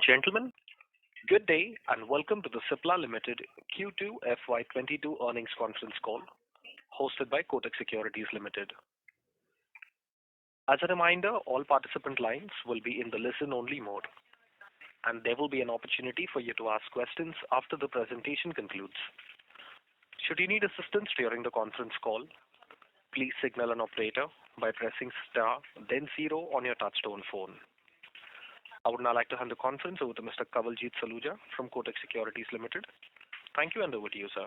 Gentlemen, good day and welcome to the Cipla Limited Q2 FY22 earnings conference call hosted by Kotak Securities Limited. As a reminder, all participant lines will be in the listen-only mode, and there will be an opportunity for you to ask questions after the presentation concludes. Should you need assistance during the conference call, please signal an operator by pressing star then 0 on your touchtone phone. I would now like to hand the conference over to Mr. Kawaljeet Saluja from Kotak Securities Limited. Thank you, and over to you, sir.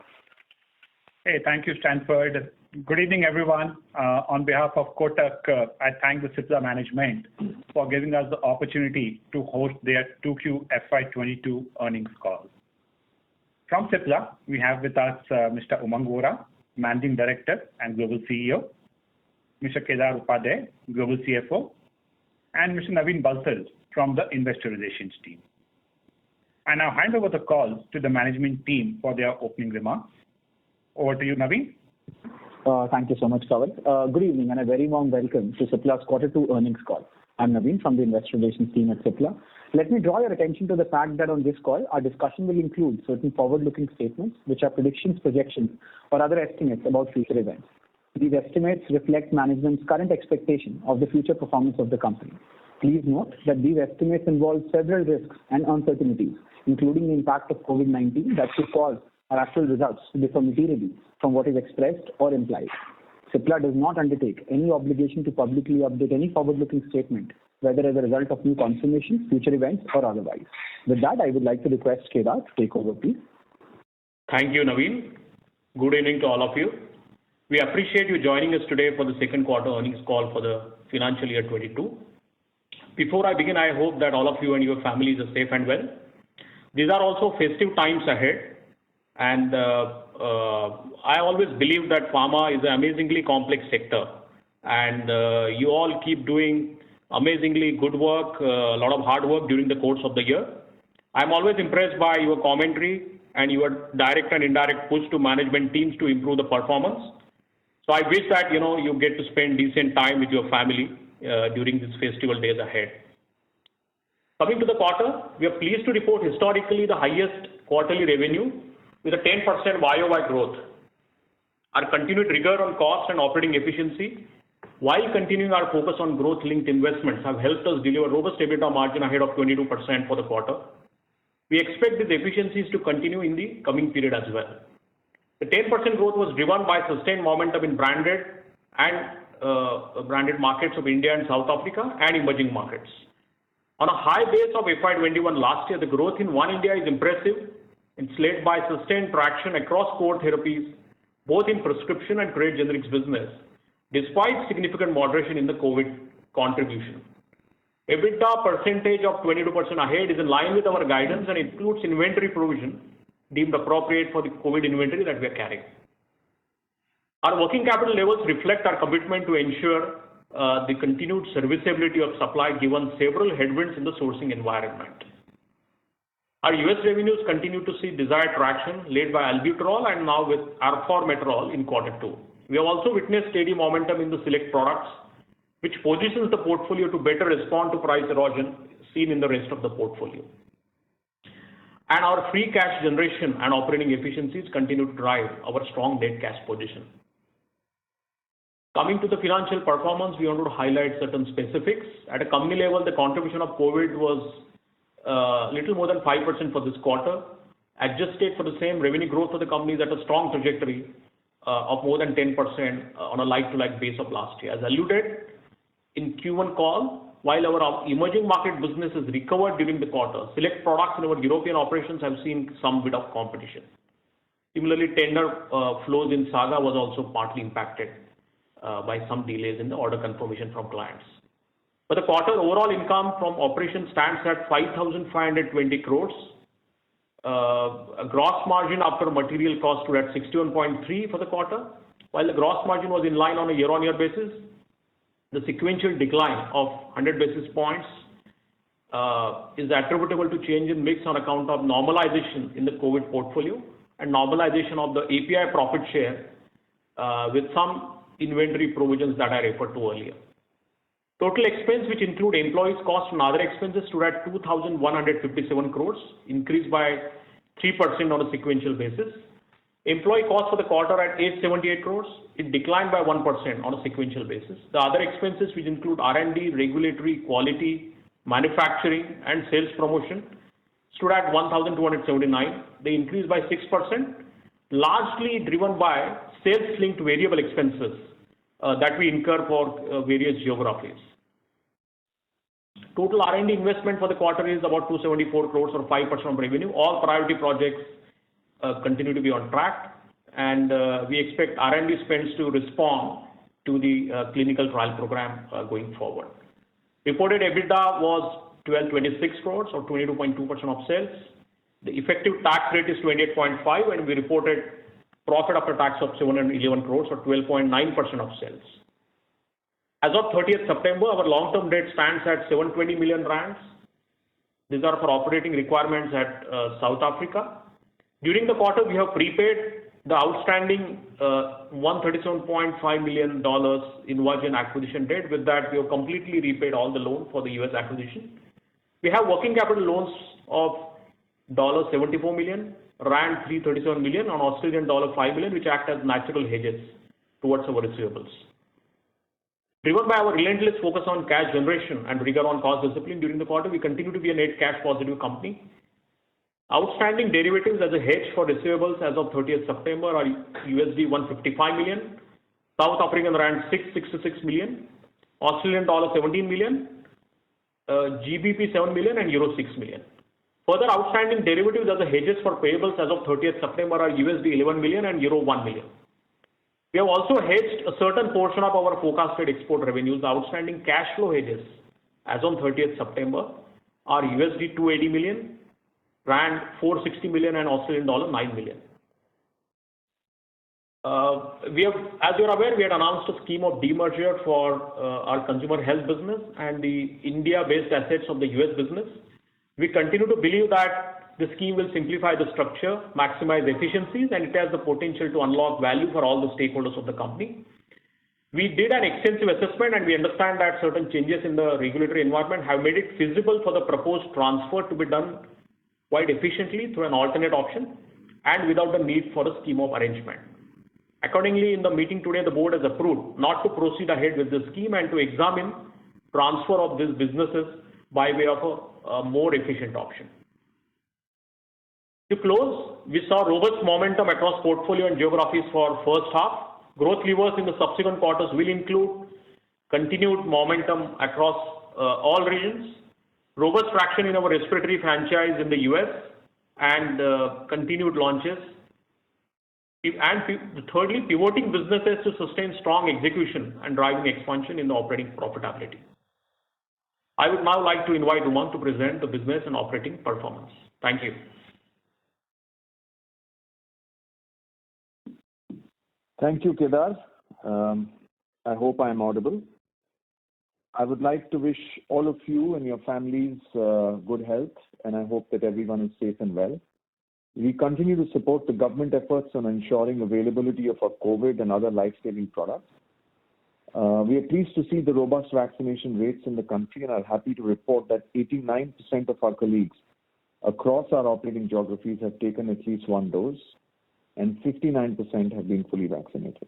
Hey, thank you, Stanford. Good evening, everyone. On behalf of Kotak, I thank the Cipla management for giving us the opportunity to host their 2Q FY22 earnings call. From Cipla, we have with us Mr. Umang Vohra, Managing Director and Global CEO, Mr. Kedar Upadhyay, Global CFO, and Mr. Naveen Bansal from the Investor Relations team. I now hand over the call to the management team for their opening remarks. Over to you, Naveen. Thank you so much, Kawal. Good evening and a very warm welcome to Cipla's Q2 earnings call. I'm Naveen from the Investor Relations team at Cipla. Let me draw your attention to the fact that on this call, our discussion will include certain forward-looking statements, which are predictions, projections, or other estimates about future events. These estimates reflect management's current expectation of the future performance of the company. Please note that these estimates involve several risks and uncertainties, including the impact of COVID-19 that could cause our actual results to differ materially from what is expressed or implied. Cipla does not undertake any obligation to publicly update any forward-looking statement, whether as a result of new confirmations, future events, or otherwise. With that, I would like to request Kedar to take over, please. Thank you, Naveen. Good evening to all of you. We appreciate you joining us today for the second quarter earnings call for the financial year 22. Before I begin, I hope that all of you and your families are safe and well. These are also festive times ahead, and I always believe that pharma is an amazingly complex sector, and you all keep doing amazingly good work, a lot of hard work during the course of the year. I'm always impressed by your commentary and your direct and indirect push to management teams to improve the performance. So I wish that you get to spend decent time with your family during these festival days ahead. Coming to the quarter, we are pleased to report historically the highest quarterly revenue with a 10% YOY growth. Our continued rigor on cost and operating efficiency, while continuing our focus on growth-linked investments, have helped us deliver robust EBITDA margin ahead of 22% for the quarter. We expect these efficiencies to continue in the coming period as well. The 10% growth was driven by sustained momentum in branded markets of India and South Africa and emerging markets. On a high base of FY21 last year, the growth in One India is impressive. It's led by sustained traction across core therapies, both in prescription and trade generics business, despite significant moderation in the COVID contribution. EBITDA percentage of 22% ahead is in line with our guidance and includes inventory provision deemed appropriate for the COVID inventory that we are carrying. Our working capital levels reflect our commitment to ensure the continued serviceability of supply given several headwinds in the sourcing environment. Our US revenues continue to see desired traction led by albuterol and now with arformoterol in Q2. We have also witnessed steady momentum in the select products, which positions the portfolio to better respond to price erosion seen in the rest of the portfolio. And our free cash generation and operating efficiencies continue to drive our strong net cash position. Coming to the financial performance, we want to highlight certain specifics. At a company level, the contribution of COVID was little more than 5% for this quarter. Adjusted for the same, revenue growth for the company is at a strong trajectory of more than 10% on a like-to-like base of last year. As alluded in Q1 call, while our emerging market business has recovered during the quarter, select products in our European operations have seen some bit of competition. Similarly, tender flows in Saga was also partly impacted by some delays in the order confirmation from clients. For the quarter, overall income from operations stands at 5,520 crores. A gross margin after material cost stood at 61.3 for the quarter, while the gross margin was in line on a year-on-year basis. The sequential decline of 100 basis points is attributable to change in mix on account of normalization in the COVID portfolio and normalization of the API profit share with some inventory provisions that I referred to earlier. Total expense, which include employees' cost and other expenses, stood at 2,157 crores, increased by 3% on a sequential basis. Employee cost for the quarter at 878 crores, it declined by 1% on a sequential basis. The other expenses, which include R&D, regulatory, quality, manufacturing, and sales promotion, stood at 1,279. They increased by 6%, largely driven by sales-linked variable expenses that we incur for various geographies. Total R&D investment for the quarter is about 274 crores or 5% of revenue. All priority projects continue to be on track, and we expect R&D spends to respond to the clinical trial program going forward. Reported EBITDA was 1,226 crores or 22.2% of sales. The effective tax rate is 28.5%, and we reported profit after tax of 711 crores or 12.9% of sales. As of 30th September, our long-term debt stands at 720 million rands. These are for operating requirements at South Africa. During the quarter, we have prepaid the outstanding $137.5 million InvaGen acquisition debt. With that, we have completely repaid all the loan for the US acquisition. We have working capital loans of $74 million, Rand 337 million, and Australian dollar 5 million, which act as natural hedges towards our receivables. Driven by our relentless focus on cash generation and rigor on cost discipline during the quarter, we continue to be a net cash positive company. Outstanding derivatives as a hedge for receivables as of 30th September are USD 155 million, South African Rand 666 million, Australian dollar 17 million, GBP 7 million, and Euro 6 million. Further outstanding derivatives as a hedges for payables as of 30th September are USD 11 million and Euro 1 million. We have also hedged a certain portion of our forecasted export revenues. The outstanding cash flow hedges as on 30th September are USD 280 million, Rand 460 million, and Australian dollar 9 million. As you're aware, we had announced a scheme of demerger for our consumer health business and the India-based assets of the US business. We continue to believe that the scheme will simplify the structure, maximize efficiencies, and it has the potential to unlock value for all the stakeholders of the company. We did an extensive assessment, and we understand that certain changes in the regulatory environment have made it feasible for the proposed transfer to be done quite efficiently through an alternate option and without the need for a scheme of arrangement. Accordingly, in the meeting today, the board has approved not to proceed ahead with the scheme and to examine transfer of these businesses by way of a more efficient option. To close, we saw robust momentum across portfolio and geographies for first half. Growth levers in the subsequent quarters will include continued momentum across all regions, robust traction in our respiratory franchise in the US, and continued launches. And thirdly, pivoting businesses to sustain strong execution and driving expansion in the operating profitability. I would now like to invite Umang to present the business and operating performance. Thank you. Thank you, Kedar. I hope I am audible. I would like to wish all of you and your families good health, and I hope that everyone is safe and well. We continue to support the government efforts on ensuring availability of our COVID and other life-saving products. We are pleased to see the robust vaccination rates in the country and are happy to report that 89% of our colleagues across our operating geographies have taken at least one dose and 59% have been fully vaccinated.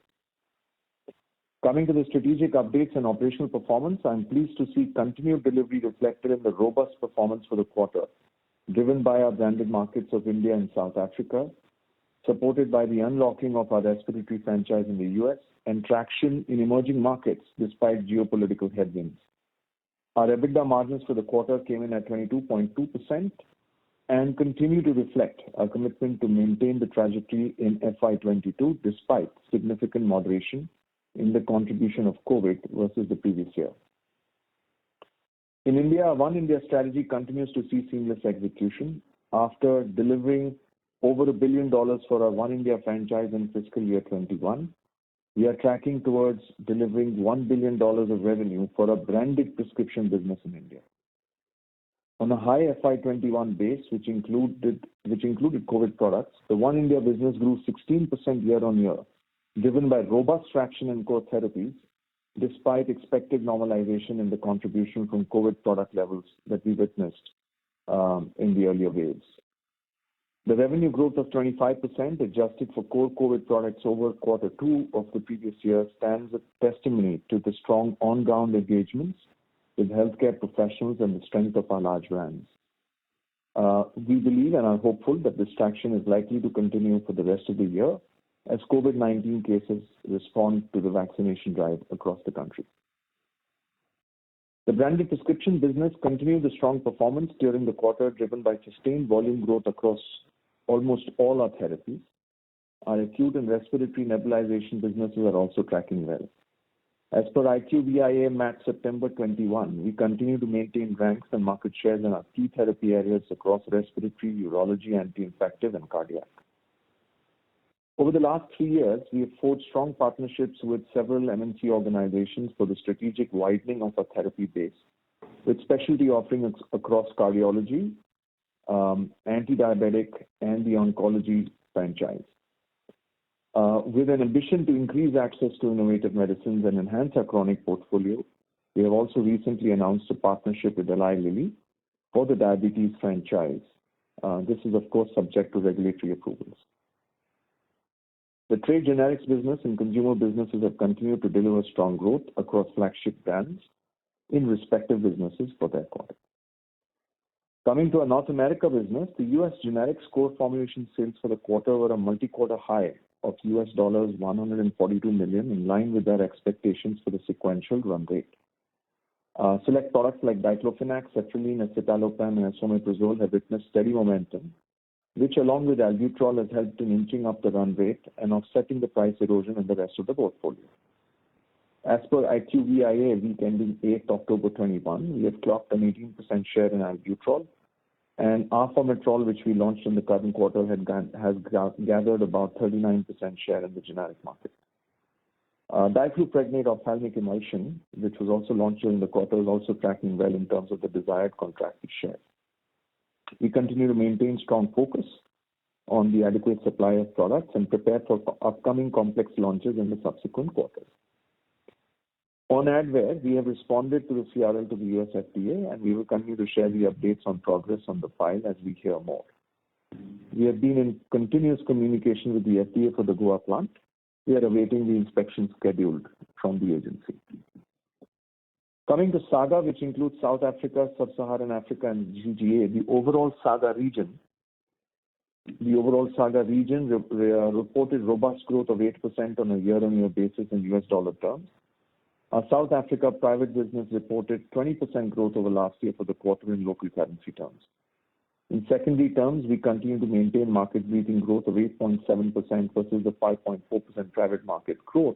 Coming to the strategic updates and operational performance, I am pleased to see continued delivery reflected in the robust performance for the quarter, driven by our branded markets of India and South Africa, supported by the unlocking of our respiratory franchise in the US and traction in emerging markets despite geopolitical headwinds. Our EBITDA margins for the quarter came in at 22.2% and continue to reflect our commitment to maintain the trajectory in FY22 despite significant moderation in the contribution of COVID versus the previous year. In India, our One India strategy continues to see seamless execution. After delivering over $1 billion for our One India franchise in fiscal year 21, we are tracking towards delivering $1 billion of revenue for a branded prescription business in India. On a high FY21 base, which included COVID products, the One India business grew 16% year-on-year, driven by robust traction in core therapies, despite expected normalization in the contribution from COVID product levels that we witnessed in the earlier waves. The revenue growth of 25% adjusted for core COVID products over quarter two of the previous year stands as testimony to the strong on-ground engagements with healthcare professionals and the strength of our large brands. We believe and are hopeful that this traction is likely to continue for the rest of the year as COVID-19 cases respond to the vaccination drive across the country. The branded prescription business continued a strong performance during the quarter, driven by sustained volume growth across almost all our therapies. Our acute and respiratory nebulization businesses are also tracking well. As per IQVIA MAT September 21, we continue to maintain ranks and market shares in our key therapy areas across respiratory, urology, anti-infective, and cardiac. Over the last 3 years, we have forged strong partnerships with several MNC organizations for the strategic widening of our therapy base, with specialty offerings across cardiology, anti-diabetic, and the oncology franchise. With an ambition to increase access to innovative medicines and enhance our chronic portfolio, we have also recently announced a partnership with Eli Lilly for the diabetes franchise. This is, of course, subject to regulatory approvals. The trade generics business and consumer businesses have continued to deliver strong growth across flagship brands in respective businesses for their quarter. Coming to our North America business, the U.S. generics core formulation sales for the quarter were a multi-quarter high of $142 million, in line with our expectations for the sequential run rate. Select products like diclofenac, cetrizine, escitalopram, and esomeprazole have witnessed steady momentum, which along with albuterol has helped in inching up the run rate and offsetting the price erosion in the rest of the portfolio. As per IQVIA week ending 8th October 21, we have clocked an 18% share in albuterol, and arformoterol, which we launched in the current quarter, has gathered about 39% share in the generic market. Difluprednate ophthalmic emulsion, which was also launched during the quarter, is also tracking well in terms of the desired contracted share. We continue to maintain strong focus on the adequate supply of products and prepare for upcoming complex launches in the subsequent quarters. On Advair, we have responded to the CRL to the US FDA, and we will continue to share the updates on progress on the file as we hear more. We have been in continuous communication with the FDA for the Goa plant. We are awaiting the inspection scheduled from the agency. Coming to SAGA, which includes South Africa, Sub-Saharan Africa, and GGA, the overall SAGA region reported robust growth of 8% on a year-on-year basis in US dollar terms. Our South Africa private business reported 20% growth over last year for the quarter in local currency terms. In secondary terms, we continue to maintain market-leading growth of 8.7% versus the 5.4% private market growth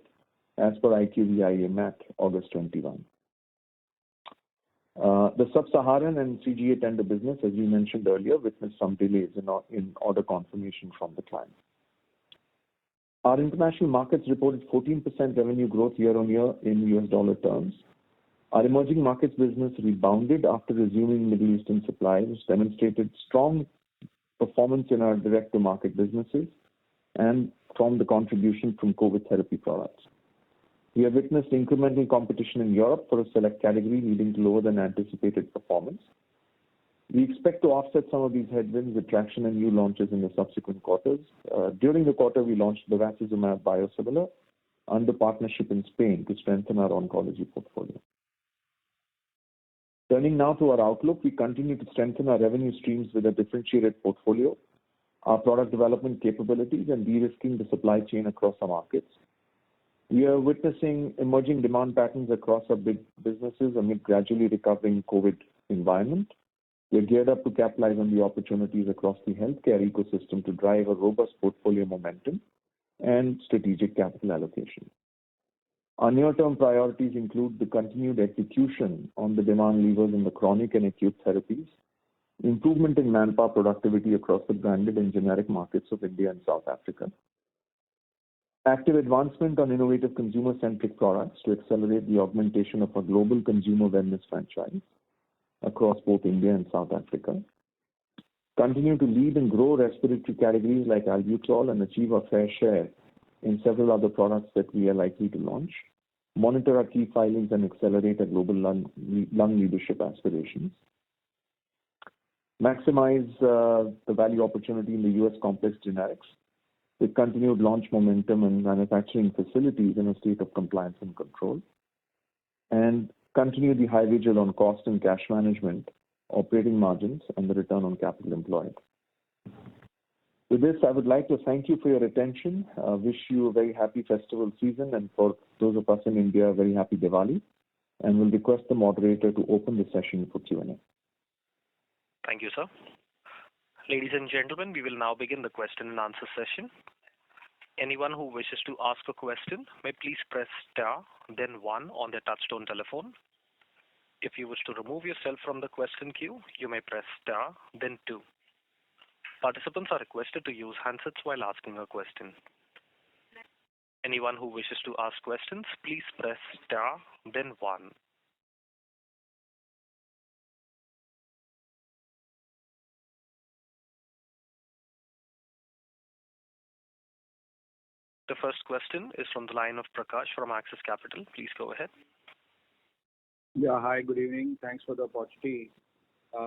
as per IQVIA MAT August 21. The Sub-Saharan and CGA tender business, as we mentioned earlier, witnessed some delays in order confirmation from the client. Our international markets reported 14% revenue growth year-on-year in US dollar terms. Our emerging markets business rebounded after resuming Middle Eastern supply, which demonstrated strong performance in our direct-to-market businesses and from the contribution from COVID therapy products. We have witnessed incremental competition in Europe for a select category, leading to lower than anticipated performance. We expect to offset some of these headwinds with traction and new launches in the subsequent quarters. During the quarter, we launched bevacizumab biosimilar under partnership in Spain to strengthen our oncology portfolio. Turning now to our outlook, we continue to strengthen our revenue streams with a differentiated portfolio, our product development capabilities, and de-risking the supply chain across our markets. We are witnessing emerging demand patterns across our big businesses amid gradually recovering COVID environment. We're geared up to capitalize on the opportunities across the healthcare ecosystem to drive a robust portfolio momentum and strategic capital allocation. Our near-term priorities include the continued execution on the demand levers in the chronic and acute therapies, improvement in manpower productivity across the branded and generic markets of India and South Africa, active advancement on innovative consumer-centric products to accelerate the augmentation of our global consumer wellness franchise across both India and South Africa, continue to lead and grow respiratory categories like albuterol and achieve a fair share in several other products that we are likely to launch, monitor our key filings, and accelerate our global lung leadership aspirations. Maximize the value opportunity in the U.S. complex generics with continued launch momentum and manufacturing facilities in a state of compliance and control. And continue the high vigil on cost and cash management, operating margins, and the return on capital employed. With this, I would like to thank you for your attention. Wish you a very happy festival season, and for those of us in India, a very happy Diwali. And will request the moderator to open the session for Q&A. Thank you, sir. Ladies and gentlemen, we will now begin the question and answer session. Anyone who wishes to ask a question may please press star, then 1 on their touchtone telephone. If you wish to remove yourself from the question queue, you may press star, then 2. Participants are requested to use handsets while asking a question. Anyone who wishes to ask questions, please press star, then 1. The first question is from the line of Prakash from Axis Capital. Please go ahead. Yeah, hi, good evening. Thanks for the opportunity.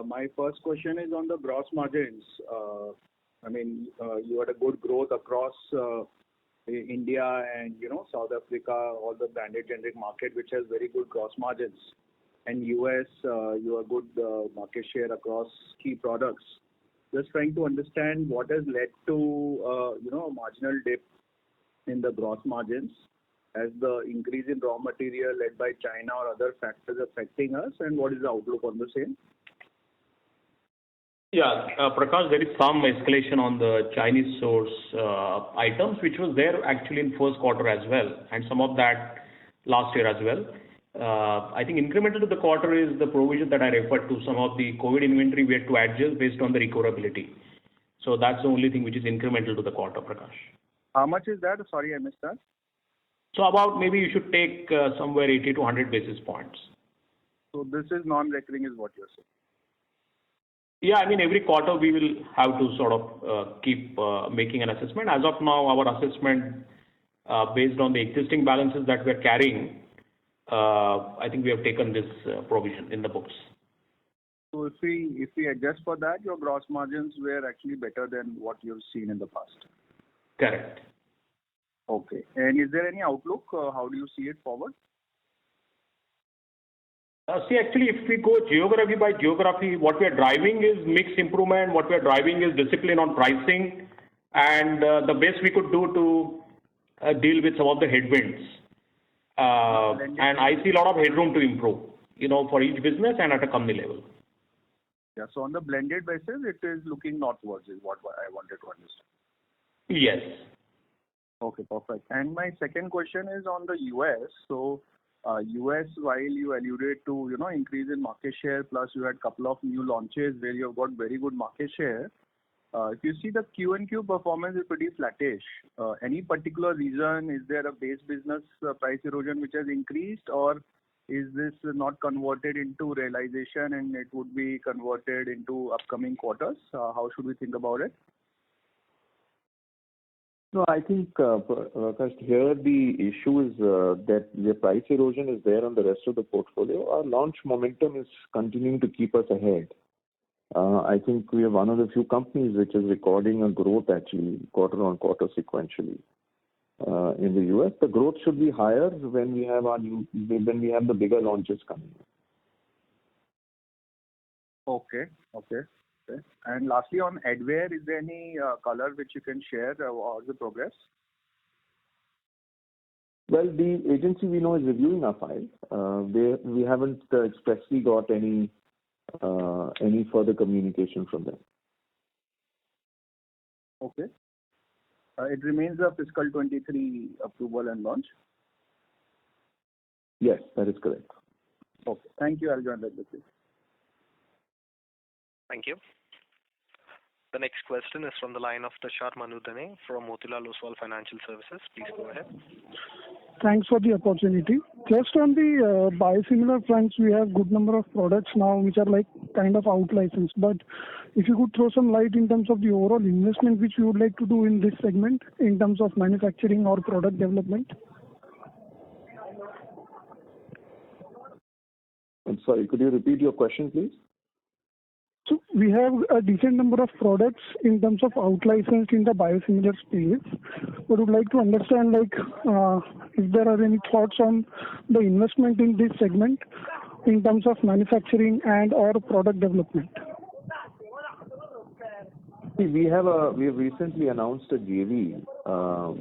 My first question is on the gross margins. You had a good growth across India and, South Africa, all the branded generic market, which has very good gross margins. And US, you have good market share across key products. Just trying to understand what has led to, a marginal dip in the gross margins. Has the increase in raw material led by China or other factors affecting us, and what is the outlook on the same? Yeah, Prakash, there is some escalation on the Chinese source items, which was there actually in first quarter as well, and some of that last year as well. I think incremental to the quarter is the provision that I referred to. Some of the COVID inventory we had to adjust based on the recoverability. So that's the only thing which is incremental to the quarter, Prakash. How much is that? Sorry, I missed that. So about maybe you should take somewhere 80 to 100 basis points. So this is non-recurring is what you're saying? Yeah, every quarter we will have to sort of keep making an assessment. As of now, our assessment based on the existing balances that we are carrying, I think we have taken this provision in the books. So if we adjust for that, your gross margins were actually better than what you've seen in the past. Correct. Okay. And is there any outlook? How do you see it forward? Actually, if we go geography by geography, what we are driving is mix improvement. What we are driving is discipline on pricing, and the best we could do to deal with some of the headwinds. And I see a lot of headroom to improve, for each business and at a company level. Yeah. So on the blended basis, it is looking northwards, is what I wanted to understand. Yes. Okay, perfect. And my second question is on the US. So, US, while you alluded to, increase in market share, plus you had a couple of new launches where you have got very good market share. If you see the Q&Q performance is pretty flattish. Any particular reason? Is there a base business price erosion which has increased, or is this not converted into realization and it would be converted into upcoming quarters? How should we think about it? No, I think, Prakash, here the issue is that the price erosion is there on the rest of the portfolio. Our launch momentum is continuing to keep us ahead. I think we are one of the few companies which is recording a growth actually quarter on quarter sequentially. In the US, the growth should be higher when we have the bigger launches coming. Okay. And lastly, on Advair, is there any color which you can share about the progress? Well, the agency we know is reviewing our file. We haven't expressly got any further communication from them. Okay. It remains a fiscal 23 approval and launch? Yes, that is correct. Okay. Thank you. I'll join that with you. Thank you. The next question is from the line of Tushar Manudhane from Motilal Oswal Financial Services. Please go ahead. Thanks for the opportunity. Just on the biosimilar fronts, we have good number of products now which are like kind of out licensed. But if you could throw some light in terms of the overall investment which you would like to do in this segment in terms of manufacturing or product development. I'm sorry, could you repeat your question, please? So we have a decent number of products in terms of out-licensed in the biosimilar space. But would like to understand, like, if there are any thoughts on the investment in this segment in terms of manufacturing and or product development. We have recently announced a JV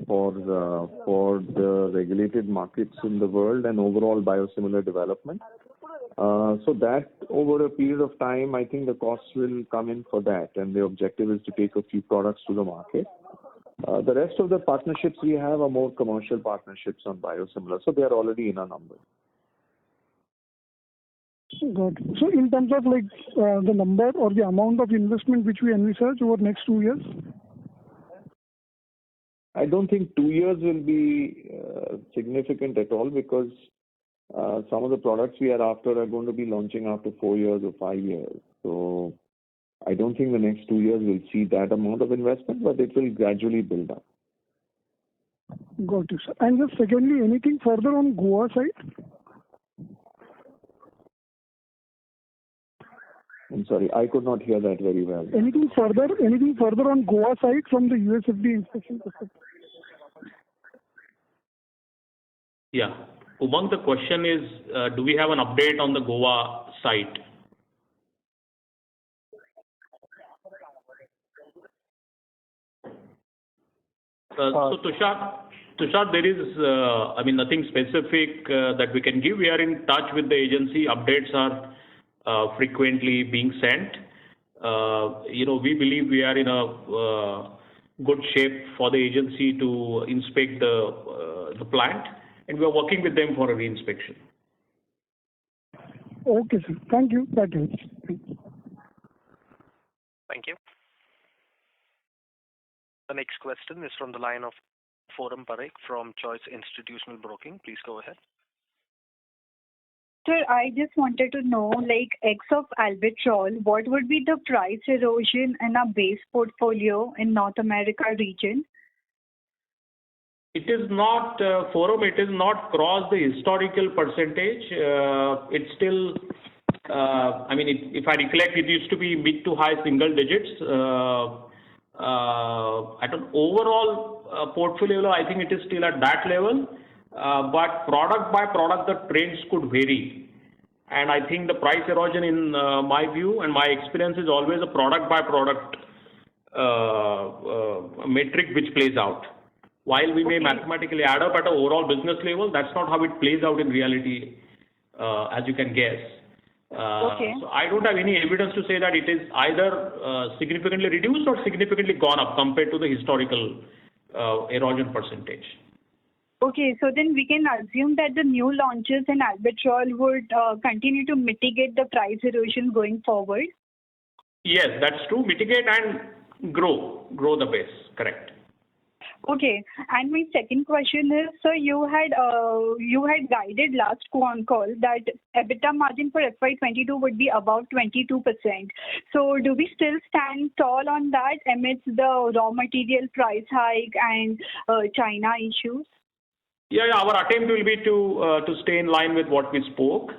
for the regulated markets in the world and overall biosimilar development. So that over a period of time, I think the costs will come in for that, and the objective is to take a few products to the market. The rest of the partnerships we have are more commercial partnerships on biosimilar, so they are already in our numbers. Got it. So in terms of like the number or the amount of investment which we envisage over next 2 years? I don't think 2 years will be significant at all, because some of the products we are after are going to be launching after 4 years or 5 years. So I don't think the next 2 years will see that amount of investment, but it will gradually build up. Got it, sir. And just secondly, anything further on Goa side? I'm sorry, I could not hear that very well. Anything further on Goa side from the USFDA inspection perspective? Yeah. Umang, the question is, do we have an update on the Goa site? So Tushar, there is, nothing specific that we can give. We are in touch with the agency. Updates are frequently being sent. We believe we are in a good shape for the agency to inspect the plant, and we are working with them for a reinspection. Okay, sir. Thank you. That helps. Thank you. The next question is from the line of Forum Parekh from Choice Institutional Broking. Please go ahead. Sir, I just wanted to know, like, X of Albuterol, what would be the price erosion in our base portfolio in North America region? It is not, Forum, it is not crossed the historical percentage. It's still, if I recollect, it used to be mid to high single digits. At an overall portfolio, I think it is still at that level. But product by product, the trends could vary. And I think the price erosion, in my view and my experience, is always a product by product metric which plays out. While we may mathematically add up at an overall business level, that's not how it plays out in reality, as you can guess. So I don't have any evidence to say that it is either significantly reduced or significantly gone up compared to the historical erosion percentage. Okay, so then we can assume that the new launches in Albuterol would continue to mitigate the price erosion going forward? Yes, that's true. Mitigate and grow the base. Correct. Okay, and my second question is, sir, you had guided last call that EBITDA margin for FY22 would be about 22%. So do we still stand tall on that amidst the raw material price hike and China issues? Yeah, our attempt will be to stay in line with what we spoke.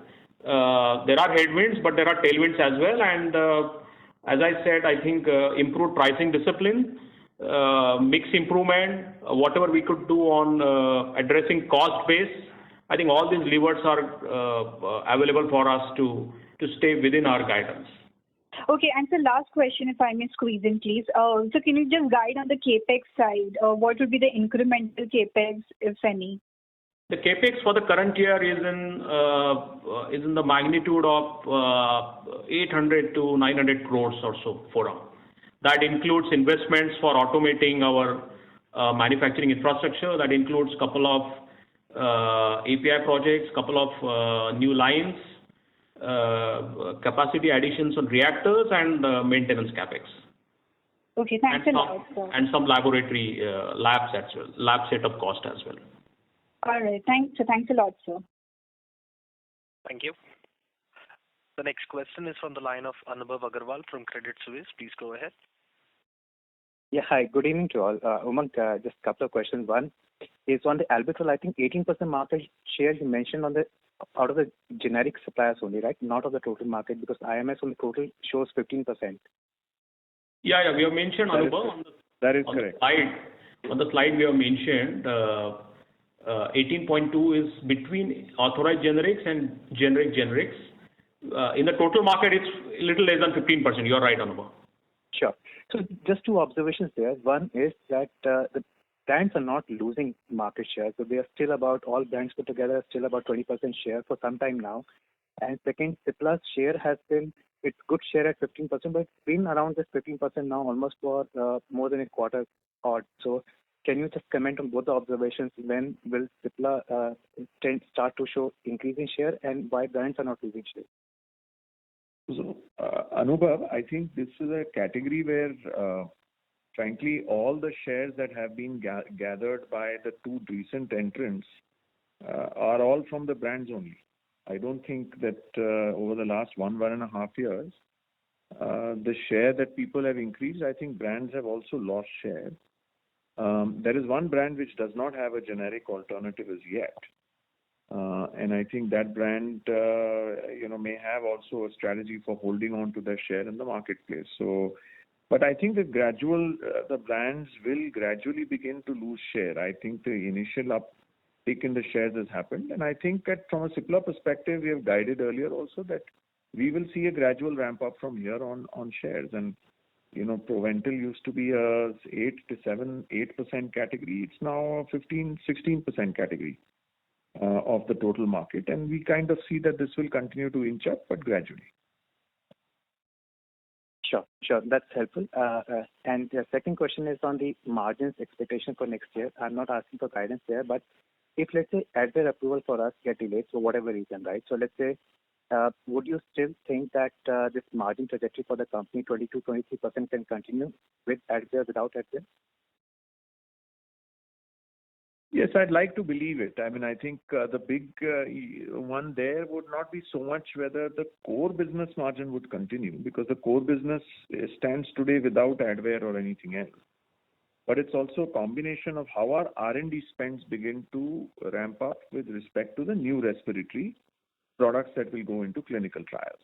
There are headwinds, but there are tailwinds as well. And as I said, I think improved pricing discipline, mix improvement, whatever we could do on addressing cost base, I think all these levers are available for us to stay within our guidance. Okay, and the last question, if I may squeeze in, please. So can you just guide on the capex side? What would be the incremental capex, if any? The capex for the current year is in the magnitude of 800 to 900 crores or so for us. That includes investments for automating our manufacturing infrastructure. That includes a couple of API projects, couple of new lines, capacity additions on reactors, and maintenance capex. Okay, thanks a lot, sir. And some laboratory labs as well, lab setup cost as well. All right, thanks a lot, sir. Thank you. The next question is from the line of Anubhav Agarwal from Credit Suisse. Please go ahead. Yeah, hi. Good evening to all. Umang, just a couple of questions. One is on the Albuterol. I think 18% market share you mentioned on out of the generic suppliers only, right? Not of the total market, because IMS on the total shows 15%. Yeah, we have mentioned, Anubhav, That is correct. On the slide we have mentioned 18.2 is between authorized generics and generics. In the total market, it's a little less than 15%. You're right, Anubhav. Sure. So just two observations there. One is that the brands are not losing market share. So they are still all brands put together are still about 20% share for some time now. And second, Cipla's share has been, it's good share at 15%, but it's been around this 15% now almost for more than a quarter odd. So can you just comment on both the observations? When will Cipla start to show increasing share, and why brands are not losing share? So, Anubhav, I think this is a category where, frankly, all the shares that have been gathered by the two recent entrants are all from the brands only. I don't think that over the last 1.5 years, the share that people have increased, I think brands have also lost share. There is one brand which does not have a generic alternative as yet. And I think that brand, may have also a strategy for holding on to their share in the marketplace. So, but I think the brands will gradually begin to lose share. I think the initial uptick in the shares has happened, and I think that from a Cipla perspective, we have guided earlier also that we will see a gradual ramp up from here on shares. And Proventil used to be a 8% category. It's now a 15-16% category of the total market, and we kind of see that this will continue to inch up, but gradually. Sure. That's helpful. And the second question is on the margins expectation for next year. I'm not asking for guidance there, but if, let's say, Advair approval for us get delayed for whatever reason, right? So let's say, would you still think that this margin trajectory for the company, 22-23%, can continue with Advair, without Advair? Yes, I'd like to believe it. I mean, I think the big one there would not be so much whether the core business margin would continue, because the core business stands today without Advair or anything else. But it's also a combination of how our R&D spends begin to ramp up with respect to the new respiratory products that will go into clinical trials.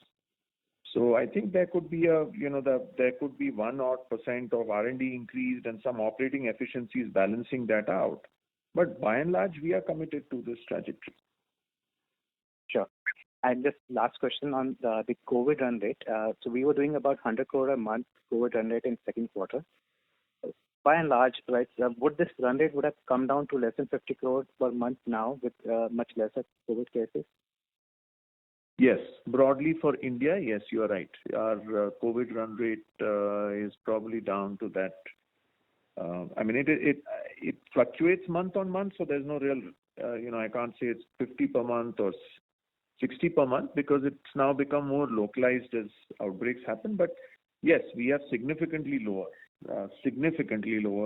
So I think there could be there could be 1% of R&D increased and some operating efficiencies balancing that out. But by and large, we are committed to this trajectory. Sure. And just last question on the COVID run rate. So we were doing about 100 crore a month COVID run rate in second quarter. By and large, right, would this run rate would have come down to less than 50 crore per month now with much lesser COVID cases? Yes, broadly for India, yes, you are right. Our COVID run rate is probably down to that. I mean, it fluctuates month on month, so there's no real, I can't say it's 50 per month or 60 per month, because it's now become more localized as outbreaks happen. But yes, we are significantly lower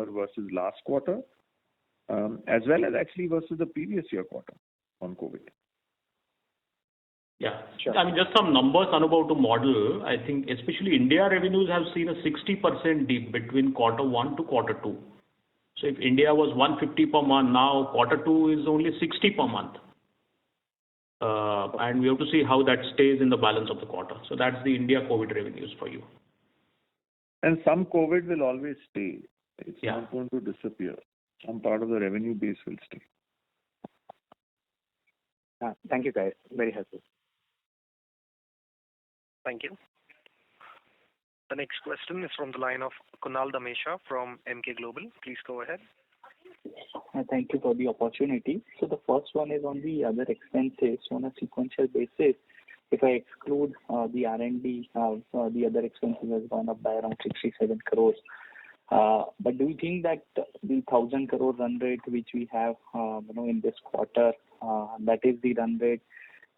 versus last quarter, as well as actually versus the previous year quarter on COVID. Yeah, sure. I mean, just some numbers, Anubhav, to model. I think especially India revenues have seen a 60% dip between quarter 1 to quarter 2. So if India was 150 per month, now quarter 2 is only 60 per month. And we have to see how that stays in the balance of the quarter. So that's the India COVID revenues for you. And some COVID will always stay. It's not going to disappear. Some part of the revenue base will stay. Thank you, guys. Very helpful. Thank you. The next question is from the line of Kunal Dhamesha from Emkay Global. Please go ahead. Thank you for the opportunity. So the first one is on the other expenses on a sequential basis. If I exclude the R&D, the other expenses has gone up by around 67 crores. But do you think that the 1,000 crore run rate which we have, in this quarter, that is the run rate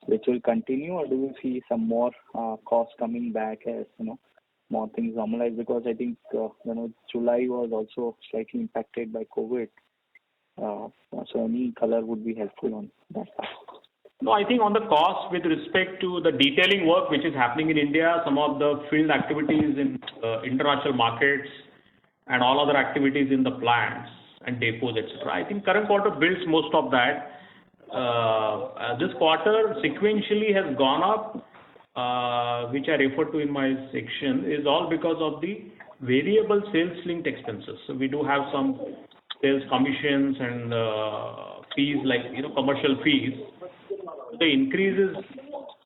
which will continue, or do you see some more costs coming back as more things normalize? Because I think July was also slightly impacted by COVID. So any color would be helpful on that part. No, I think on the cost with respect to the detailing work which is happening in India, some of the field activities in international markets, and all other activities in the plants and depots, etc. I think current quarter builds most of that. this quarter sequentially has gone up, which I referred to in my section, is all because of the variable sales linked expenses. So we do have some sales commissions and fees like commercial fees. The increase is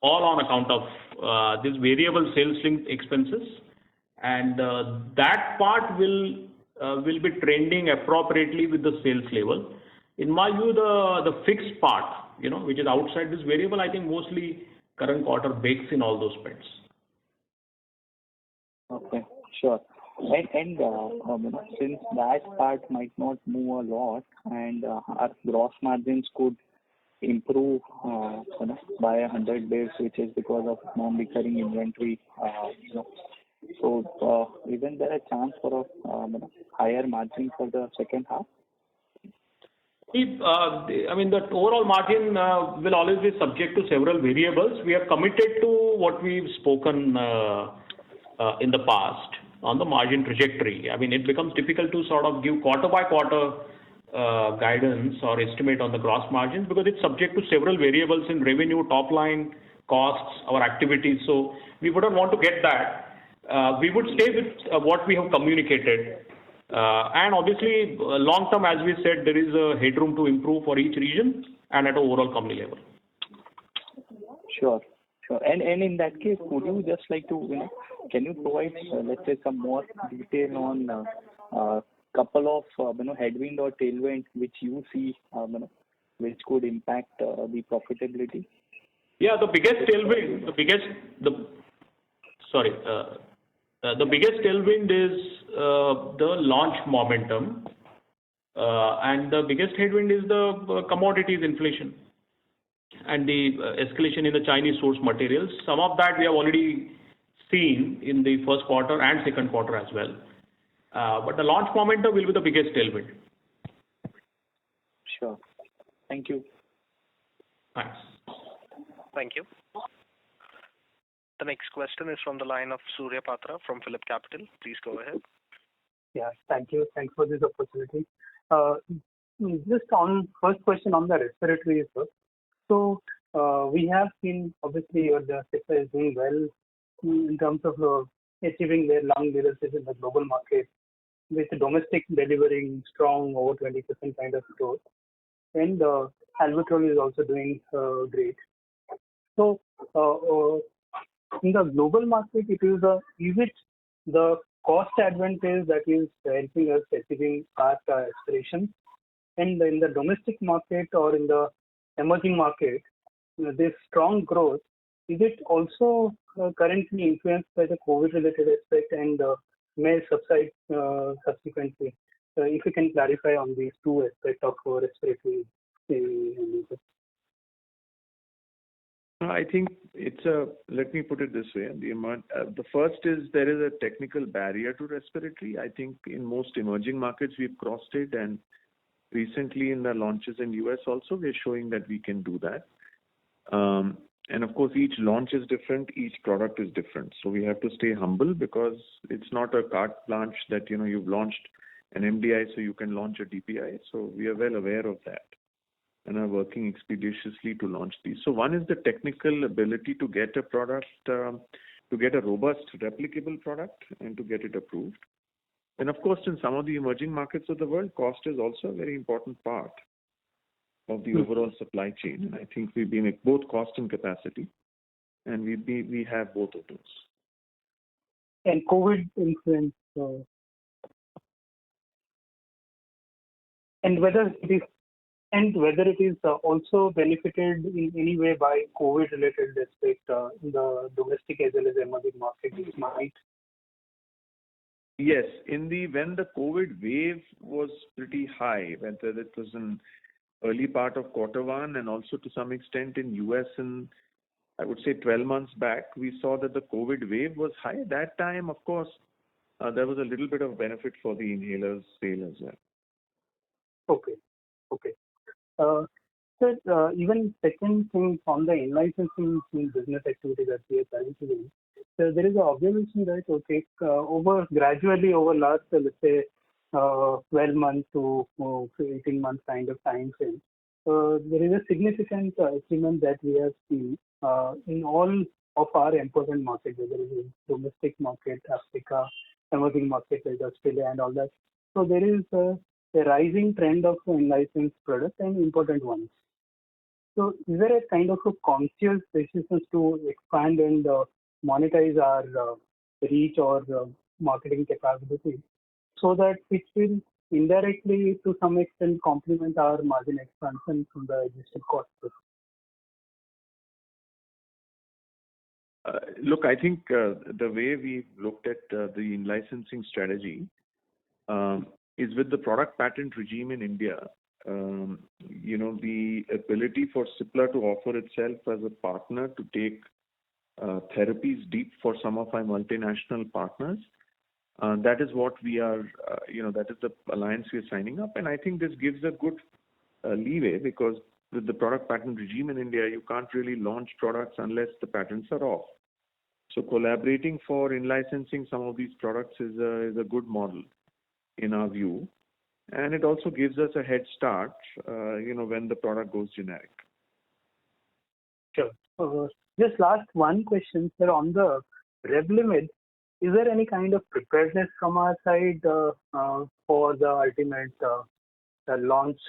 all on account of this variable sales linked expenses, and that part will be trending appropriately with the sales level. In my view, the fixed part, which is outside this variable, I think mostly current quarter bakes in all those spends. Okay, sure. And since that part might not move a lot, and our gross margins could improve by 100 basis, which is because of non-recurring inventory. So isn't there a chance for a higher margin for the second half? I mean, the overall margin will always be subject to several variables. We are committed to what we've spoken in the past on the margin trajectory. I mean, it becomes difficult to sort of give quarter by quarter guidance or estimate on the gross margins because it's subject to several variables in revenue, top line, costs, our activities. So we wouldn't want to get that. We would stay with what we have communicated. And obviously, long term, as we said, there is a headroom to improve for each region and at an overall company level. Sure. And in that case, would you just like to, can you provide, let's say, some more detail on couple of, headwind or tailwind which you see, which could impact the profitability? Yeah, the biggest tailwind, the biggest tailwind is the launch momentum, and the biggest headwind is the commodities inflation and the escalation in the Chinese source materials. Some of that we have already seen in the first quarter and second quarter as well. But the launch momentum will be the biggest tailwind. Sure. Thank you. Thanks. Thank you. The next question is from the line of Surya Patra from PhillipCapital. Please go ahead. Yeah, thank you. Thanks for this opportunity. Just on first question on the respiratory, sir. So we have seen obviously the sector is doing well in terms of achieving their lung leadership in the global market, with domestic delivering strong over 20% kind of growth, and Albuterol is also doing great. So in the global market, is it the cost advantage that is helping us achieving our aspirations? And in the domestic market or in the emerging market, this strong growth, is it also currently influenced by the COVID-related aspect and may subside subsequently? If you can clarify on these two aspects of respiratory. I think let me put it this way. The first is there is a technical barrier to respiratory. I think in most emerging markets we've crossed it, and recently in the launches in US also we're showing that we can do that. And of course each launch is different, each product is different. So we have to stay humble because it's not a carte blanche that you've launched an MDI so you can launch a DPI. So we are well aware of that and are working expeditiously to launch these. So one is the technical ability to get a product, to get a robust, replicable product and to get it approved. And of course, in some of the emerging markets of the world, cost is also a very important part of the overall supply chain. And I think we've been at both cost and capacity, and we have both of those. And COVID influence, and whether it is also benefited in any way by COVID-related aspect in the domestic as well as emerging market, it might. Yes, when the COVID wave was pretty high, whether it was in early part of quarter one and also to some extent in US, and I would say 12 months back, we saw that the COVID wave was high. That time, of course, there was a little bit of benefit for the inhalers sale as well. Okay. So even second thing on the in-licensing business activity that we are trying to do, so there is an observation that gradually over last, let's say, 12 months to 18 months kind of time frame, there is a significant achievement that we have seen in all of our important markets, whether it is domestic market, Africa, emerging markets like Australia and all that. So there is a rising trend of in-licensed products and important ones. So is there a kind of a conscious decision to expand and monetize our reach or marketing capability so that it will indirectly to some extent complement our margin expansion from the existing cost? Look, I think the way we've looked at the in-licensing strategy is with the product patent regime in India. The ability for Cipla to offer itself as a partner to take therapies deep for some of our multinational partners. That is what we are, that is the alliance we are signing up. And I think this gives a good leeway because with the product patent regime in India, you can't really launch products unless the patents are off. So collaborating for in-licensing some of these products is a good model in our view. And it also gives us a head start, when the product goes generic. Sure. Just last one question, sir, on the Revlimid. Is there any kind of preparedness from our side for the ultimate launch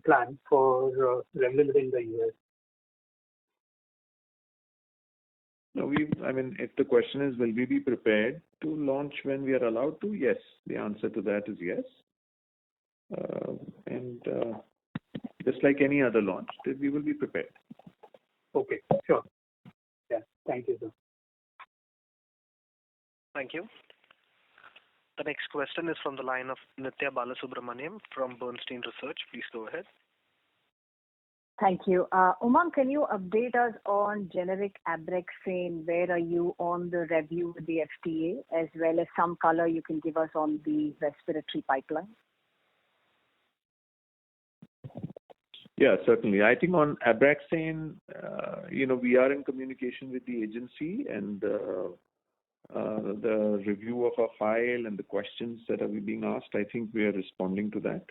plan for Revlimid in the US? No, if the question is, will we be prepared to launch when we are allowed to? Yes. The answer to that is yes. And just like any other launch, we will be prepared. Okay, sure. Yeah, thank you, sir. Thank you. The next question is from the line of Nithya Balasubramaniam from Bernstein Research. Please go ahead. Thank you. Umang, can you update us on generic Abraxane? Where are you on the review with the FDA, as well as some color you can give us on the respiratory pipeline? Yeah, certainly. I think on Abraxane, we are in communication with the agency and the review of our file and the questions that are being asked, I think we are responding to that.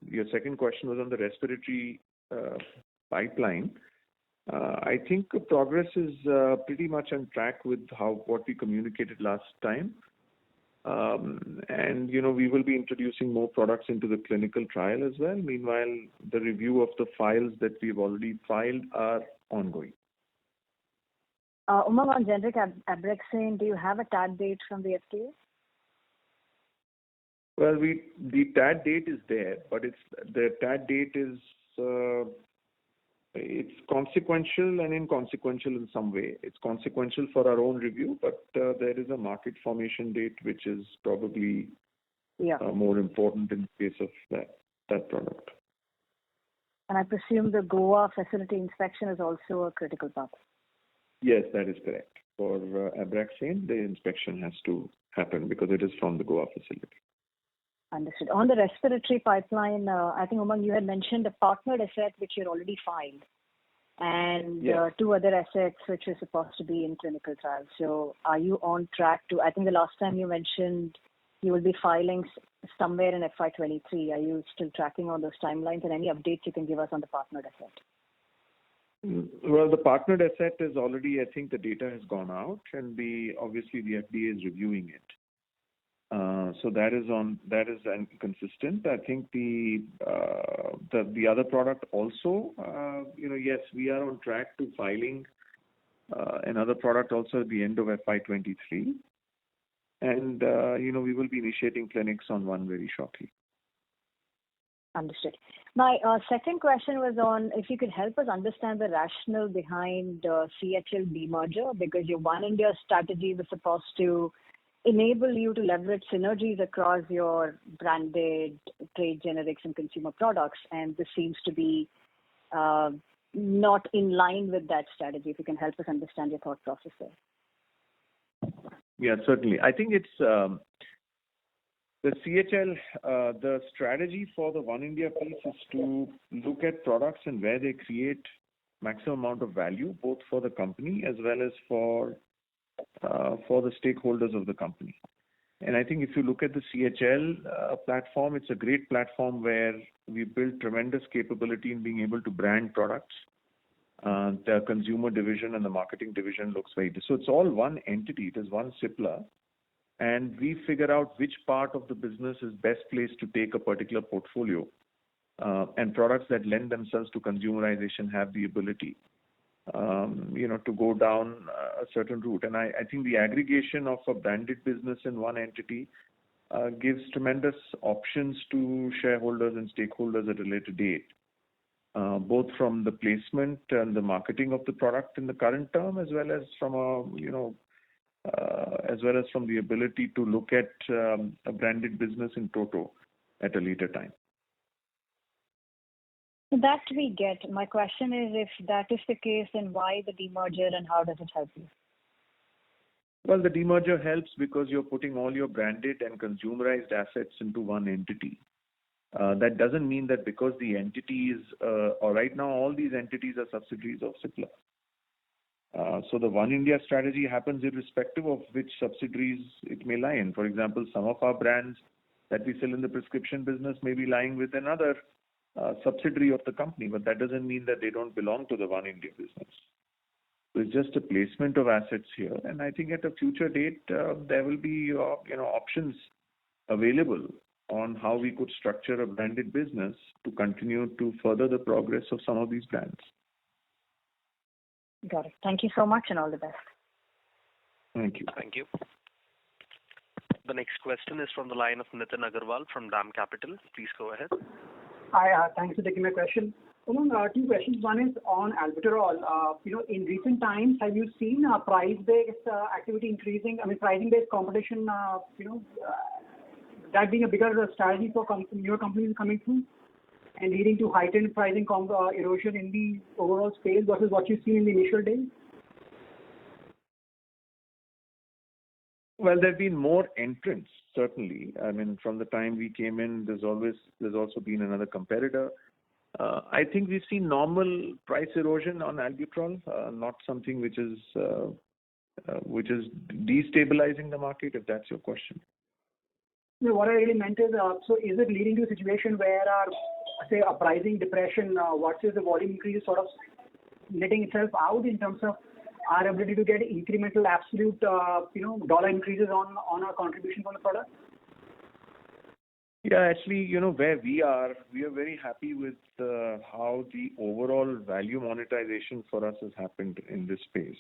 Your second question was on the respiratory pipeline. I think progress is pretty much on track with what we communicated last time. And we will be introducing more products into the clinical trial as well. Meanwhile, the review of the files that we've already filed are ongoing. Umang, on generic Abraxane, do you have a TAD date from the FDA? Well, the TAD date is there, but the TAD date is it's consequential and inconsequential in some way. It's consequential for our own review, but there is a market formation date which is probably more important in the case of that product. And I presume the Goa facility inspection is also a critical part. Yes, that is correct. For Abraxane, the inspection has to happen because it is from the Goa facility. Understood. On the respiratory pipeline, I think, Umang, you had mentioned a partnered asset which you had already filed and two other assets which are supposed to be in clinical trials. So are you on track I think the last time you mentioned you will be filing somewhere in FY23. Are you still tracking on those timelines, and any updates you can give us on the partnered asset? Well, the partnered asset is already, I think the data has gone out, and obviously the FDA is reviewing it. So that is consistent. I think the other product also, yes, we are on track to filing another product also at the end of FY23. And, we will be initiating clinics on one very shortly. Understood. My second question was on if you could help us understand the rationale behind CHL demerger, because your One India strategy was supposed to enable you to leverage synergies across your branded trade generics and consumer products, and this seems to be not in line with that strategy. If you can help us understand your thought process there. Yeah, certainly. I think it's the CHL, the strategy for the One India piece is to look at products and where they create maximum amount of value, both for the company as well as for the stakeholders of the company. And I think if you look at the CHL platform, it's a great platform where we built tremendous capability in being able to brand products. The consumer division and the marketing division looks very different. So it's all one entity. It is one Cipla. And we figure out which part of the business is best placed to take a particular portfolio. And products that lend themselves to consumerization have the ability, to go down a certain route. And I think the aggregation of a branded business in one entity gives tremendous options to shareholders and stakeholders at a later date, both from the placement and the marketing of the product in the current term, as well as from the ability to look at a branded business in toto at a later time. That we get. My question is, if that is the case, then why the demerger and how does it help you? Well, the demerger helps because you're putting all your branded and consumerized assets into one entity. That doesn't mean that because the entity is, or right now all these entities are subsidiaries of Cipla. So the One India strategy happens irrespective of which subsidiaries it may lie in. For example, some of our brands that we sell in the prescription business may be lying with another subsidiary of the company, but that doesn't mean that they don't belong to the One India business. So it's just a placement of assets here, and I think at a future date there will be options available on how we could structure a branded business to continue to further the progress of some of these brands. Got it. Thank you so much and all the best. Thank you. Thank you. The next question is from the line of Nitin Agarwal from DAM Capital. Please go ahead. Hi, thanks for taking my question. Two questions. One is on albuterol. In recent times, have you seen price-based activity increasing? I mean, pricing-based competition, that being a bigger strategy for newer companies coming through and leading to heightened pricing erosion in the overall space versus what you've seen in the initial days? Well, there have been more entrants, certainly. I mean, from the time we came in, there's also been another competitor. I think we've seen normal price erosion on albuterol, not something which is destabilizing the market, if that's your question. No, what I really meant is, so is it leading to a situation where, say, a pricing depression versus the volume increase sort of netting itself out in terms of our ability to get incremental absolute, dollar increases on our contribution from the product? Yeah, actually, where we are very happy with how the overall value monetization for us has happened in this space.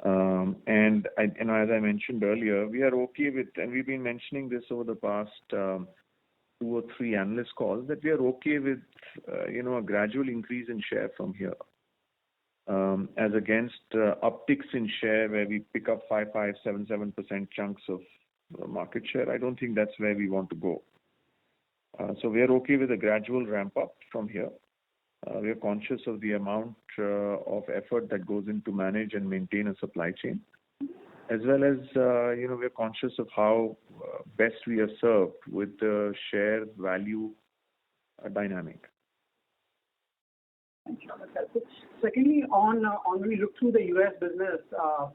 And as I mentioned earlier, we are okay with, and we've been mentioning this over the past 2 or 3 analyst calls, that we are okay with, a gradual increase in share from here. As against upticks in share where we pick up 7% chunks of market share. I don't think that's where we want to go. So we are okay with a gradual ramp up from here. We are conscious of the amount of effort that goes into manage and maintain a supply chain, as well as we are conscious of how best we are served with the share value dynamic. Thank you. Secondly, on when we look through the US business,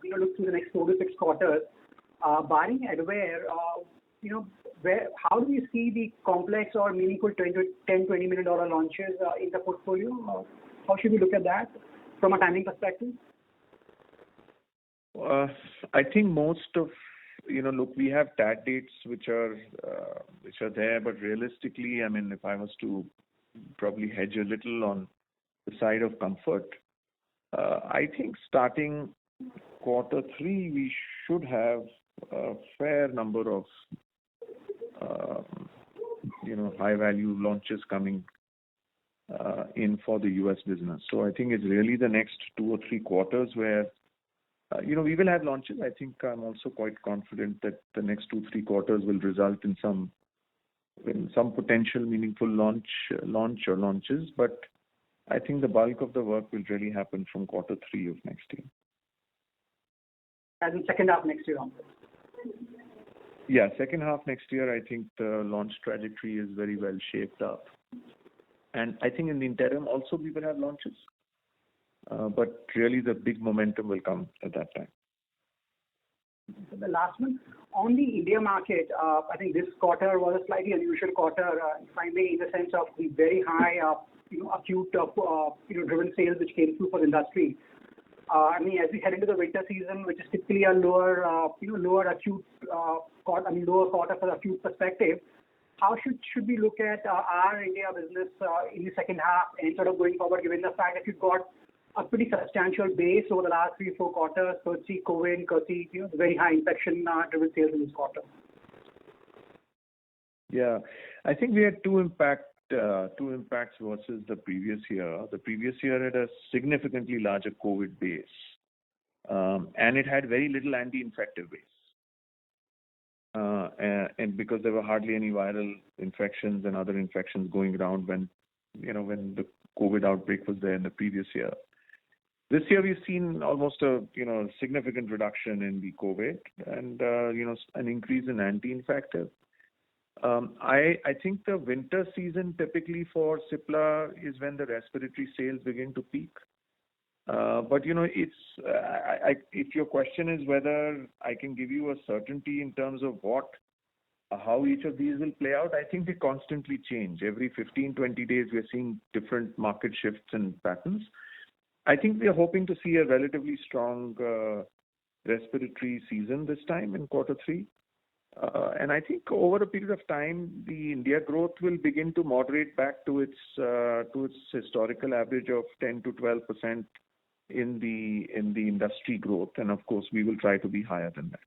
look through the next 4 to 6 quarters, barring Advair, how do you see the complex or meaningful $10 to $20 million launches in the portfolio? How should we look at that from a timing perspective? I think most of, look, we have TAT dates which are there, but realistically, I mean, if I was to probably hedge a little on the side of comfort, I think starting quarter 3, we should have a fair number of high value launches coming in for the US business. So I think it's really the next 2 or 3 quarters where we will have launches. I think I'm also quite confident that the next 2, 3 quarters will result in some potential meaningful launch or launches, but I think the bulk of the work will really happen from quarter 3 of next year. As in second half next year onwards? Yeah, second half next year, I think the launch trajectory is very well shaped up. And I think in the interim also we will have launches. But really the big momentum will come at that time. The last one, on the India market, I think this quarter was a slightly unusual quarter, if I may, in the sense of the very high, acute, driven sales which came through for the industry. I mean, as we head into the winter season, which is typically a lower acute, lower quarter for the acute perspective, how should we look at our India business in the second half and sort of going forward, given the fact that you've got a pretty substantial base over the last 3-4 quarters, courtesy COVID, courtesy very high infection driven sales in this quarter? Yeah, I think we had two impacts versus the previous year. The previous year had a significantly larger COVID base, and it had very little anti-infective base. And because there were hardly any viral infections and other infections going around when the COVID outbreak was there in the previous year. This year we've seen almost a significant reduction in the COVID and an increase in anti-infective. I think the winter season typically for Cipla is when the respiratory sales begin to peak. But if your question is whether I can give you a certainty in terms of how each of these will play out, I think they constantly change. Every 15-20 days we are seeing different market shifts and patterns. I think we are hoping to see a relatively strong respiratory season this time in quarter 3. And I think over a period of time, the India growth will begin to moderate back to its historical average of 10 to 12% in the industry growth, and of course we will try to be higher than that.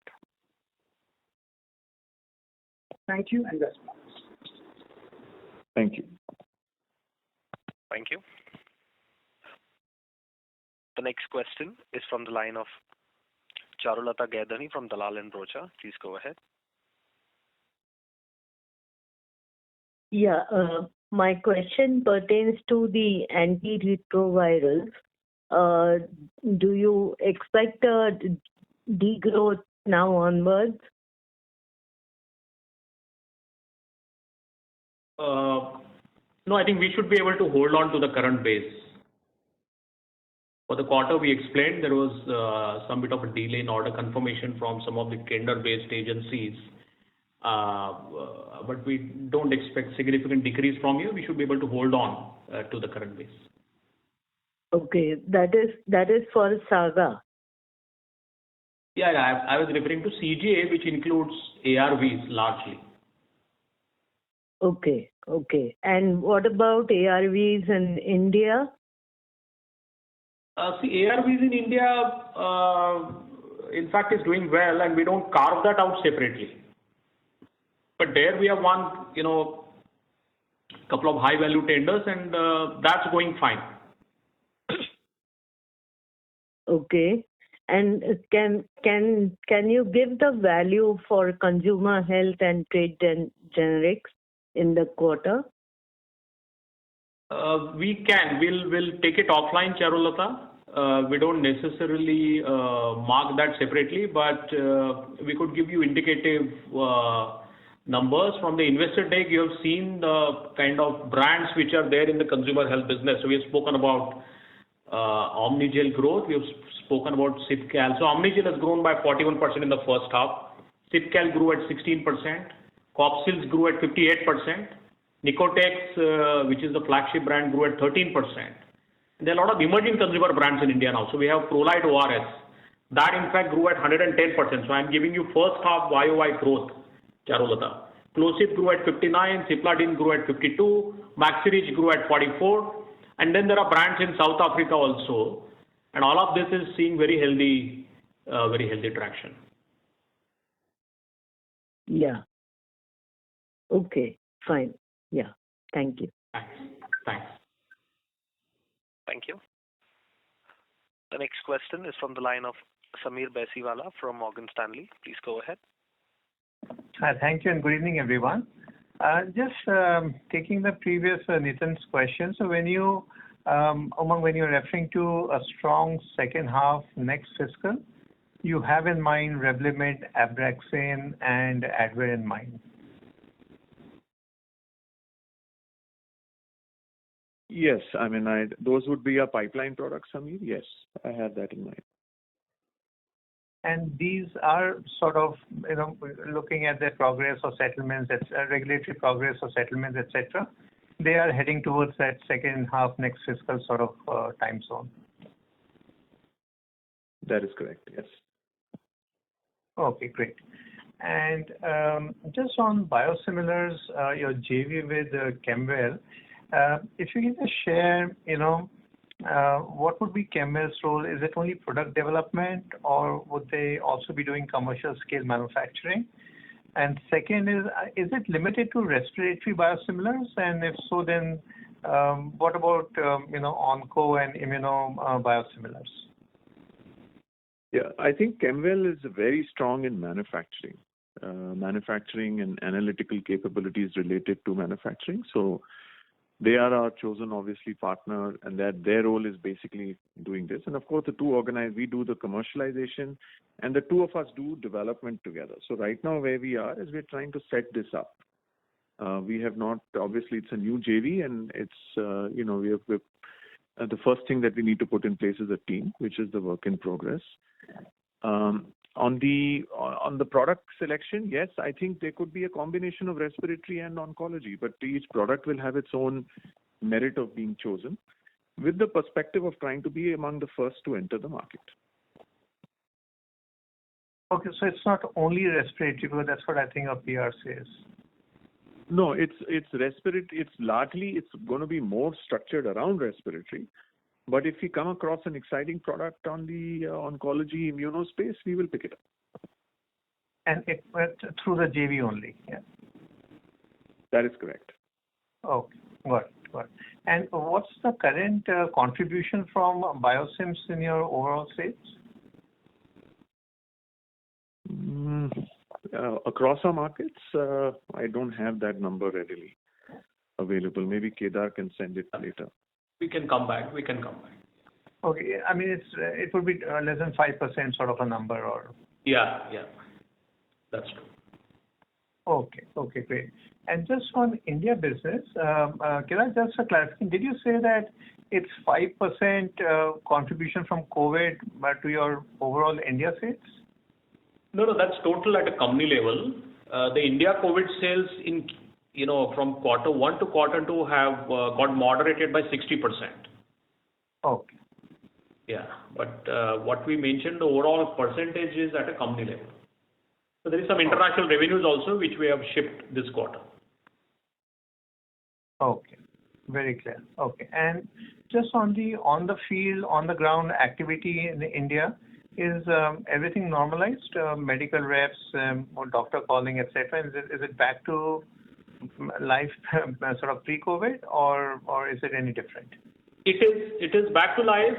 Thank you, and best regards. Thank you. Thank you. The next question is from the line of Charulata Gaidhani from Dalal & Broacha. Please go ahead. Yeah, my question pertains to the antiretrovirals. Do you expect a degrowth now onwards? No, I think we should be able to hold on to the current base. For the quarter, we explained there was some bit of a delay in order confirmation from some of the tender-based agencies. But we don't expect significant decrease from here. We should be able to hold on to the current base. Okay, that is for Saga. Yeah, I was referring to CGA, which includes ARVs largely. Okay. And what about ARVs in India? See, ARVs in India, in fact, is doing well, and we don't carve that out separately. But there we have won, couple of high-value tenders, and that's going fine. Okay. And can you give the value for consumer health and trade generics in the quarter? We can. We'll take it offline, Charulata. We don't necessarily mark that separately, but we could give you indicative numbers. From the investor deck, you have seen the kind of brands which are there in the consumer health business. So we have spoken about Omnigel growth. We have spoken about Cipcal. So Omnigel has grown by 41% in the first half. Cipcal grew at 16%. Copsils grew at 58%. Nicotex, which is the flagship brand, grew at 13%. There are a lot of emerging consumer brands in India now. So we have Prolite ORS. That in fact grew at 110%. So I'm giving you first half YOY growth, Charulata. Closip grew at 59, Cipladine grew at 52, Maxirich grew at 44. And then there are brands in South Africa also. And all of this is seeing very healthy traction. Yeah. Okay, fine. Yeah. Thank you. Thanks. Thank you. The next question is from the line of Sameer Baisiwala from Morgan Stanley. Please go ahead. Hi, thank you and good evening, everyone. Just taking the previous Nitin's question. So when you, Umang, when you're referring to a strong second half next fiscal, you have in mind Revlimid, Abraxane, and Advair in mind. Yes, I mean, those would be our pipeline products, Sameer. Yes, I have that in mind. And these are sort of, looking at their progress or settlements, regulatory progress or settlements, etc. They are heading towards that second half next fiscal sort of time zone. That is correct, yes. Okay, great. And just on biosimilars, your JV with Chemwell, if you can just share, what would be Chemwell's role? Is it only product development, or would they also be doing commercial scale manufacturing? And second is it limited to respiratory biosimilars? And if so, then what about, onco and immuno biosimilars? Yeah, I think Chemwell is very strong in manufacturing and analytical capabilities related to manufacturing. So they are our chosen, obviously, partner, and that their role is basically doing this. And of course, the two we do the commercialization, and the two of us do development together. So right now, where we are is we're trying to set this up. We have not, obviously, it's a new JV, and it's, we have the first thing that we need to put in place is a team, which is the work in progress. On the product selection, yes, I think there could be a combination of respiratory and oncology, but each product will have its own merit of being chosen, with the perspective of trying to be among the first to enter the market. Okay, so it's not only respiratory, because that's what I think a PR says. No, it's respiratory. It's going to be more structured around respiratory. But if we come across an exciting product on the oncology immuno space, we will pick it up. And it went through the JV only, yeah? That is correct. Okay, got it. And what's the current contribution from biosims in your overall sales? Across our markets, I don't have that number readily available. Maybe Kedar can send it later. We can come back. Okay, I mean, it would be less than 5% sort of a number, or? Yeah, that's true. Okay, great. And just on India business, Kedar, just a clarification, did you say that it's 5% contribution from COVID to your overall India sales? No, that's total at a company level. The India COVID sales from quarter 1 to quarter 2 have got moderated by 60%. Okay. Yeah, but what we mentioned, the overall percentage is at a company level. So there is some international revenues also which we have shipped this quarter. Okay, very clear. Okay, and just on the field, on the ground activity in India, is everything normalized? Medical reps, or doctor calling, etc. Is it back to life sort of pre-COVID, or is it any different? It is back to life.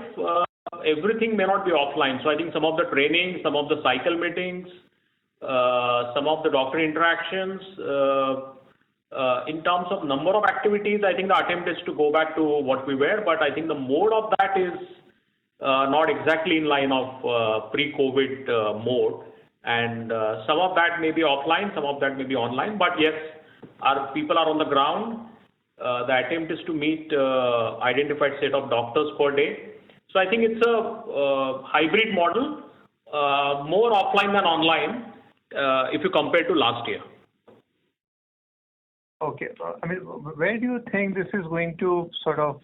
Everything may not be offline. So I think some of the training, some of the cycle meetings, some of the doctor interactions, in terms of number of activities, I think the attempt is to go back to what we were, but I think the mode of that is not exactly in line of pre-COVID mode. And some of that may be offline, some of that may be online, but yes, our people are on the ground. The attempt is to meet identified set of doctors per day. So I think it's a hybrid model, more offline than online, if you compare to last year. Okay. I mean, where do you think this is going to sort of,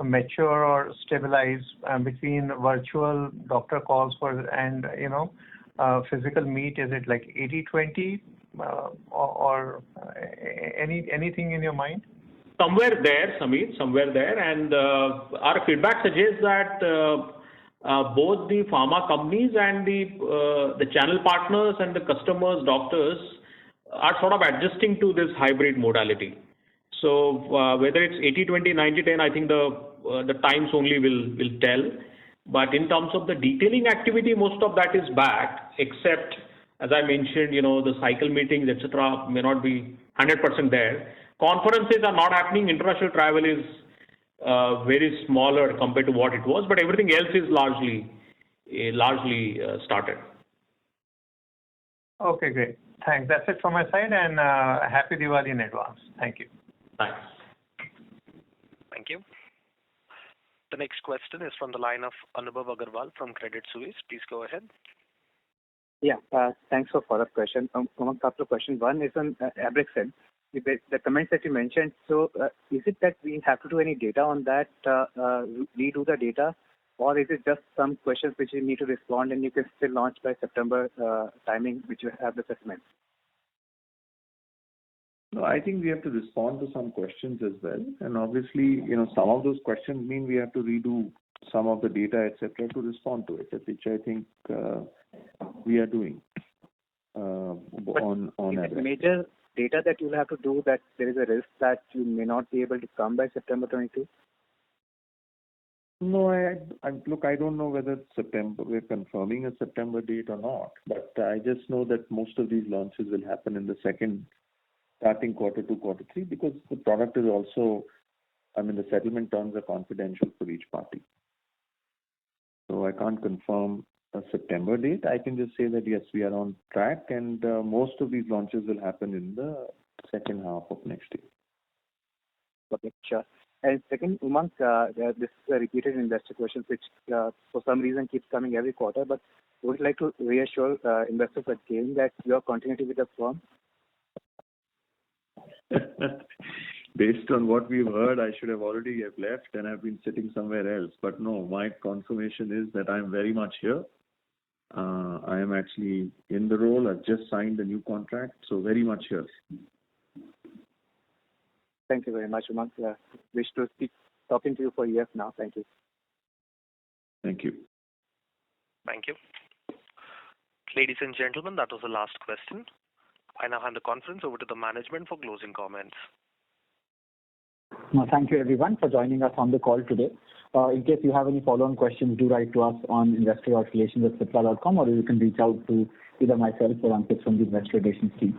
mature or stabilize between virtual doctor calls and physical meet? Is it like 80-20 or anything in your mind? Somewhere there, Sameer, somewhere there. And our feedback suggests that both the pharma companies and the channel partners and the customers, doctors, are sort of adjusting to this hybrid modality. So whether it's 80-20, 90-10, I think the times only will tell. But in terms of the detailing activity, most of that is back, except, as I mentioned, the cycle meetings, etc., may not be 100% there. Conferences are not happening. International travel is very smaller compared to what it was, but everything else is largely started. Okay, great. Thanks. That's it from my side, and happy Diwali in advance. Thank you. Thanks. Thank you. The next question is from the line of Anubhav Agarwal from Credit Suisse. Please go ahead. Yeah, thanks for follow-up question. One couple of questions. One is on Abraxane. The comments that you mentioned, so is it that we have to do any data on that, redo the data, or is it just some questions which you need to respond and you can still launch by September timing, which you have the settlement? No, I think we have to respond to some questions as well. And obviously, some of those questions mean we have to redo some of the data, etc., to respond to it, which I think we are doing on average. Major data that you'll have to do that there is a risk that you may not be able to come by September 22? No, look, I don't know whether September, we're confirming a September date or not, but I just know that most of these launches will happen in the starting quarter 2, quarter 3, because the product is also, the settlement terms are confidential for each party. So I can't confirm a September date. I can just say that yes, we are on track, and most of these launches will happen in the second half of next year. Okay, sure. And second, Umang, this is a repeated investor question which for some reason keeps coming every quarter, but would like to reassure investors again that you are continuing with the firm. Based on what we've heard, I should have already have left and have been sitting somewhere else. But no, my confirmation is that I'm very much here. I am actually in the role. I've just signed a new contract, so very much here. Thank you very much, Umang. Wish to keep talking to you for years now. Thank you. Thank you. Thank you. Ladies and gentlemen, that was the last question. I now hand the conference over to the management for closing comments. Thank you everyone for joining us on the call today. In case you have any follow-on questions, do write to us on investor.relations@cipla.com, or you can reach out to either myself or Ankit from the investor relations team.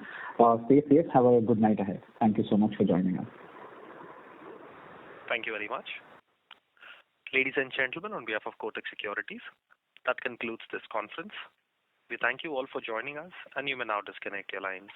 Stay safe. Have a good night ahead. Thank you so much for joining us. Thank you very much. Ladies and gentlemen, on behalf of Kotak Securities, that concludes this conference. We thank you all for joining us, and you may now disconnect your lines.